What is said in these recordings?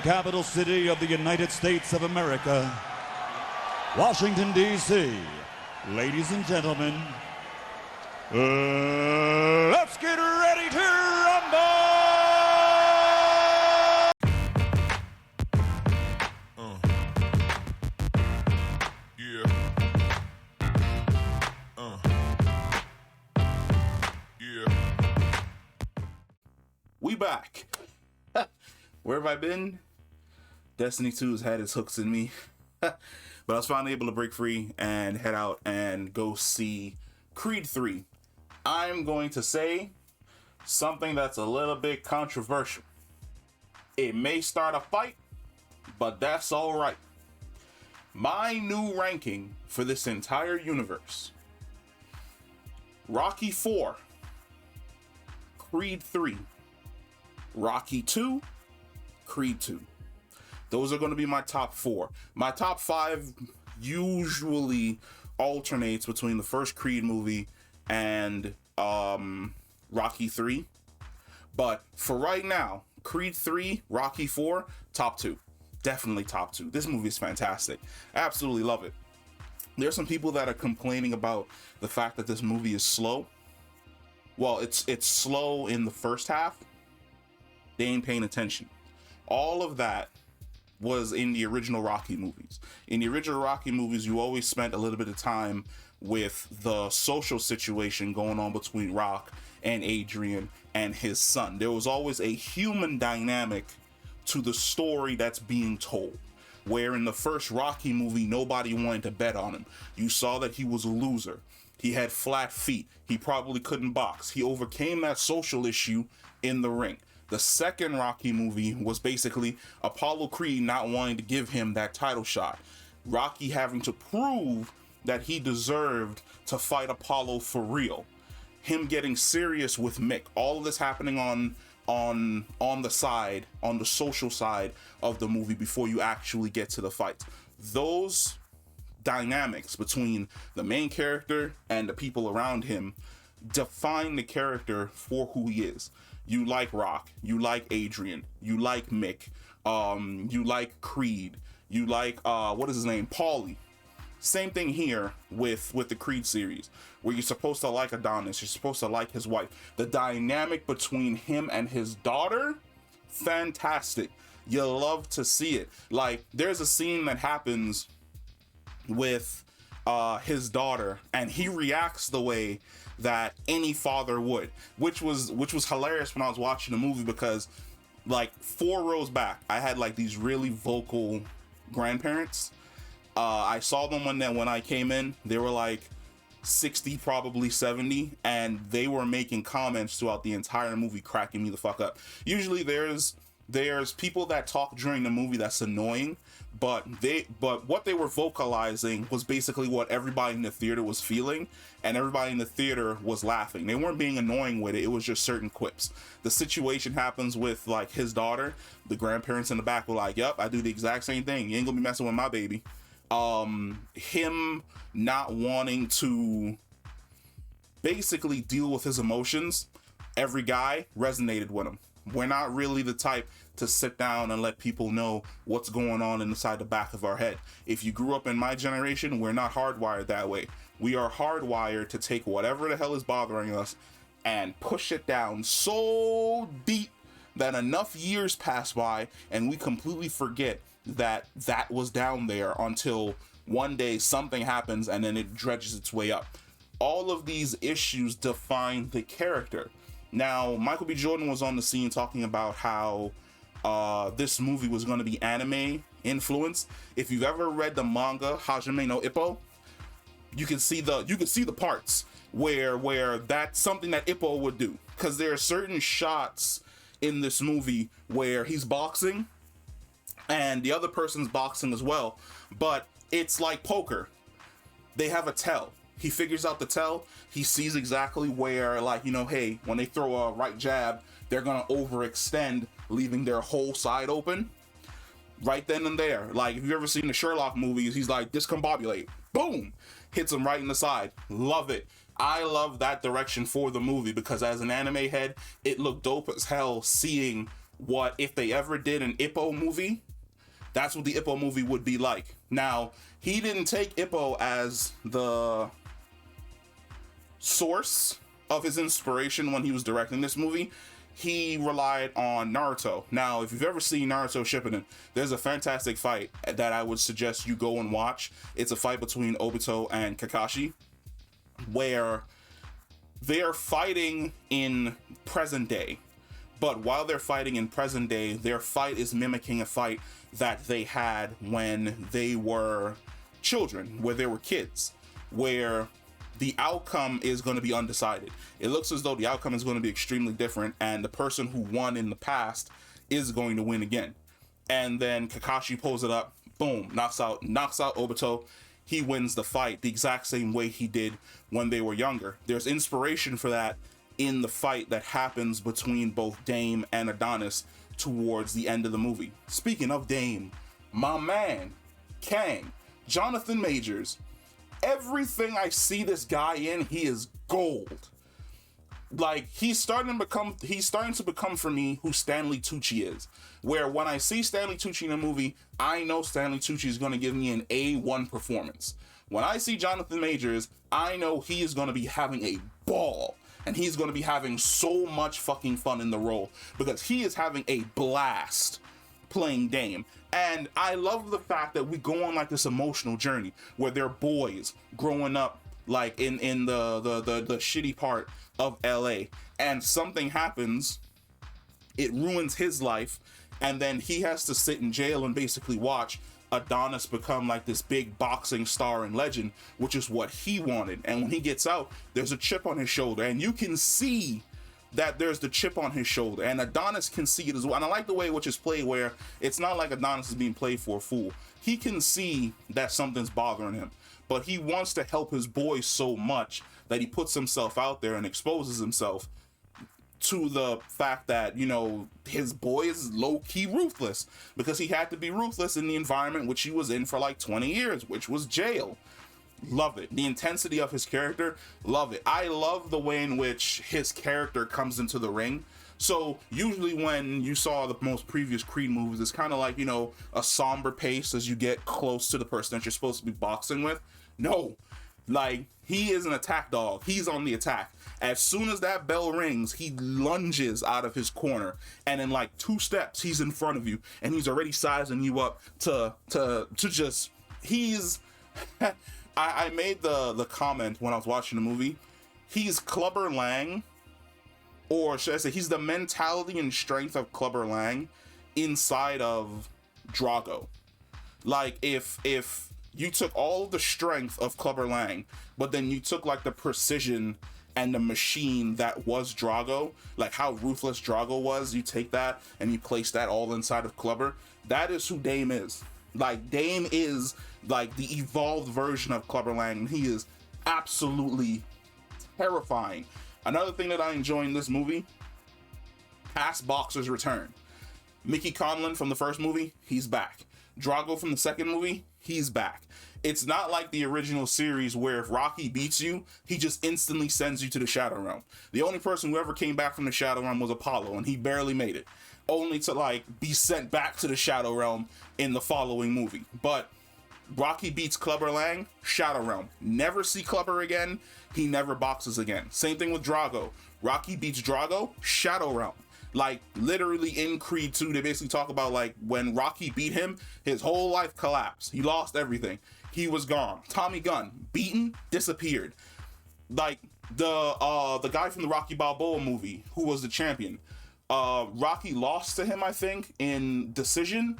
capital city of the United States of America, Washington, D.C. Ladies and gentlemen, let's get ready to rumble! We back. Where have I been? Destiny 2 has had its hooks in me. But I was finally able to break free and head out and go see Creed 3. I'm going to say something that's a little bit controversial. It may start a fight, but that's all right. My new ranking for this entire universe: Rocky 4, Creed 3, Rocky 2, Creed 2. Those are going to be my top 4. My top 5 usually alternates between the first Creed movie and Rocky 3. But for right now, Creed 3, Rocky 4, top 2. Definitely top 2. This movie is fantastic. I absolutely love it. There's some people that are complaining about the fact that this movie is slow. Well, it's slow in the first half. They ain't paying attention. All of that was in the original Rocky movies. In the original Rocky movies, you always spent a little bit of time with the social situation going on between Rock and Adrian and his son. There was always a human dynamic to the story that's being told. Where in the first Rocky movie, nobody wanted to bet on him. You saw that he was a loser. He had flat feet. He probably couldn't box. He overcame that social issue in the ring. The second Rocky movie was basically Apollo Creed not wanting to give him that title shot. Rocky having to prove that he deserved to fight Apollo for real. Him getting serious with Mick. All of this happening on the side, on the social side of the movie before you actually get to the fight. Those dynamics between the main character and the people around him define the character for who he is. You like Rock, you like Adrian, you like Mick, you like Creed, you like what is his name, Paulie. Same thing here with the Creed series, where you're supposed to like Adonis, you're supposed to like his wife. The dynamic between him and his daughter, fantastic. You love to see it. Like, there's a scene that happens with his daughter, and he reacts the way that any father would, which was hilarious when I was watching the movie, because like 4 rows back, I had like these really vocal grandparents. I saw them when I came in. They were like 60, probably 70, and they were making comments throughout the entire movie, cracking me the fuck up. Usually there's people that talk during the movie that's annoying, but what they were vocalizing was basically what everybody in the theater was feeling, and everybody in the theater was laughing. They weren't being annoying with it. It was just certain quips. The situation happens with like his daughter. The grandparents in the back were like, "Yep, I do the exact same thing. You ain't gonna be messing with my baby." Him not wanting to basically deal with his emotions. Every guy resonated with him. We're not really the type to sit down and let people know what's going on inside the back of our head. If you grew up in my generation, we're not hardwired that way. We are hardwired to take whatever the hell is bothering us and push it down so deep that enough years pass by and we completely forget that that was down there until one day something happens and then it dredges its way up. All of these issues define the character. Now, Michael B. Jordan was on the scene talking about how this movie was going to be anime influenced. If you've ever read the manga Hajime no Ippo, you can see the parts where that's something that Ippo would do, because there are certain shots in this movie where he's boxing and the other person's boxing as well, but it's like poker. They have a tell. He figures out the tell. He sees exactly where, like, you know, hey, when they throw a right jab, they're gonna overextend, leaving their whole side open. Right then and there. Like, if you've ever seen the Sherlock movies, he's like, discombobulate. Boom! Hits him right in the side. Love it. I love that direction for the movie, because as an anime head, it looked dope as hell seeing what if they ever did an Ippo movie, that's what the Ippo movie would be like. Now, he didn't take Ippo as the source of his inspiration when he was directing this movie. He relied on Naruto. Now, if you've ever seen Naruto Shippuden, there's a fantastic fight that I would suggest you go and watch. It's a fight between Obito and Kakashi, where they're fighting in present day. But while they're fighting in present day, their fight is mimicking a fight that they had when they were children, where they were kids, where the outcome is going to be undecided. It looks as though the outcome is going to be extremely different, and the person who won in the past is going to win again. And then Kakashi pulls it up, boom, knocks out Obito. He wins the fight the exact same way he did when they were younger. There's inspiration for that in the fight that happens between both Dame and Adonis towards the end of the movie. Speaking of Dame, my man, Kang, Johnathan Majors, everything I see this guy in, he is gold. Like, he's starting to become for me who Stanley Tucci is. Where when I see Stanley Tucci in a movie, I know Stanley Tucci is going to give me an A1 performance. When I see Johnathan Majors, I know he is going to be having a ball. And he's going to be having so much fucking fun in the role, because he is having a blast playing Dame. And I love the fact that we go on like this emotional journey where they're boys growing up like in the shitty part of LA, and something happens, it ruins his life, and then he has to sit in jail and basically watch Adonis become like this big boxing star and legend, which is what he wanted. And when he gets out, there's a chip on his shoulder, and you can see that there's the chip on his shoulder, and Adonis can see it as well. And I like the way which is played, where it's not like Adonis is being played for a fool. He can see that something's bothering him, but he wants to help his boys so much that he puts himself out there and exposes himself to the fact that, you know, his boy is low-key ruthless, because he had to be ruthless in the environment which he was in for like 20 years, which was jail. Love it. The intensity of his character, love it. I love the way in which his character comes into the ring. So usually when you saw the most previous Creed movies, it's kind of like, you know, a somber pace as you get close to the person that you're supposed to be boxing with. No, like, he is an attack dog. He's on the attack. As soon as that bell rings, he lunges out of his corner, and in like 2 steps, he's in front of you, and he's already sizing you up to just, he's, I made the comment when I was watching the movie, he's Clubber Lang, or should I say, he's the mentality and strength of Clubber Lang inside of Drago. Like, if you took all the strength of Clubber Lang, but then you took like the precision and the machine that was Drago, like how ruthless Drago was, you take that and you place that all inside of Clubber. That is who Dame is. Like, Dame is like the evolved version of Clubber Lang. He is absolutely terrifying. Another thing that I enjoy in this movie, past boxers return. Mickey Conlon from the first movie, he's back. Drago from the second movie, he's back. It's not like the original series where if Rocky beats you, he just instantly sends you to the Shadow Realm. The only person who ever came back from the Shadow Realm was Apollo, and he barely made it, only to like be sent back to the Shadow Realm in the following movie. But Rocky beats Clubber Lang, Shadow Realm. Never see Clubber again. He never boxes again. Same thing with Drago. Rocky beats Drago, Shadow Realm. Like, literally in Creed 2, they basically talk about like when Rocky beat him, his whole life collapsed. He lost everything. He was gone. Tommy Gunn, beaten, disappeared. Like the guy from the Rocky Balboa movie, who was the champion. Rocky lost to him, I think, in decision.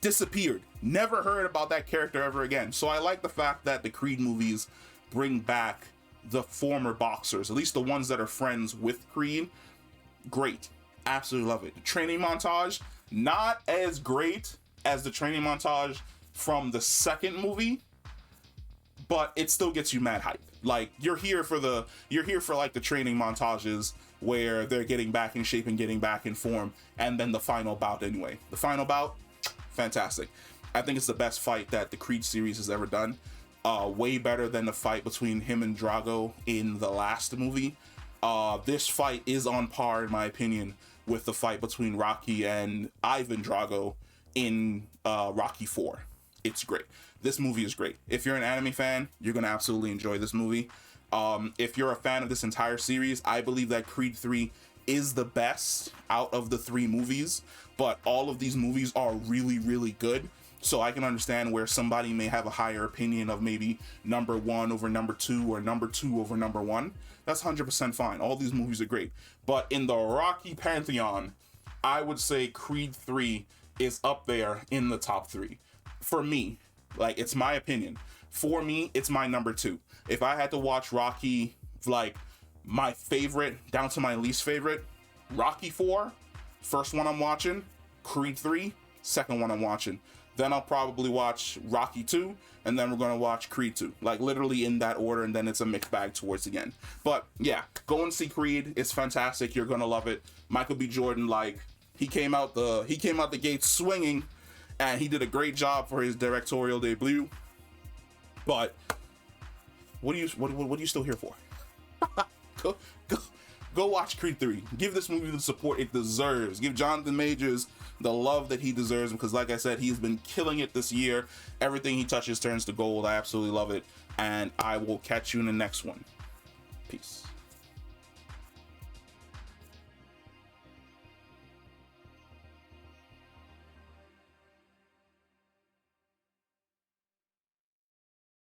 Disappeared. Never heard about that character ever again. So I like the fact that the Creed movies bring back the former boxers, at least the ones that are friends with Creed. Great. Absolutely love it. The training montage, not as great as the training montage from the second movie, but it still gets you mad hype. Like, you're here for like the training montages where they're getting back in shape and getting back in form, and then the final bout anyway. The final bout, fantastic. I think it's the best fight that the Creed series has ever done. Way better than the fight between him and Drago in the last movie. This fight is on par, in my opinion, with the fight between Rocky and Ivan Drago in Rocky 4. It's great. This movie is great. If you're an anime fan, you're gonna absolutely enjoy this movie. If you're a fan of this entire series, I believe that Creed 3 is the best out of the 3 movies, but all of these movies are really, really good. So I can understand where somebody may have a higher opinion of maybe number 1 over number 2 or number 2 over number 1. That's 100% fine. All these movies are great. But in the Rocky pantheon, I would say Creed 3 is up there in the top 3. For me, like, it's my opinion. For me, it's my number 2. If I had to watch Rocky, like, my favorite down to my least favorite, Rocky 4, first one I'm watching. Creed 3, second one I'm watching. Then I'll probably watch Rocky 2, and then we're going to watch Creed 2. Like, literally in that order, and then it's a mixed bag towards the end. But, yeah, go and see Creed. It's fantastic. You're going to love it. Michael B. Jordan, like, he came out the gate swinging, and he did a great job for his directorial debut. But what are you still here for? Go watch Creed 3. Give this movie the support it deserves. Give Jonathan Majors the love that he deserves, because like I said, he's been killing it this year. Everything he touches turns to gold. I absolutely love it. And I will catch you in the next one. Peace.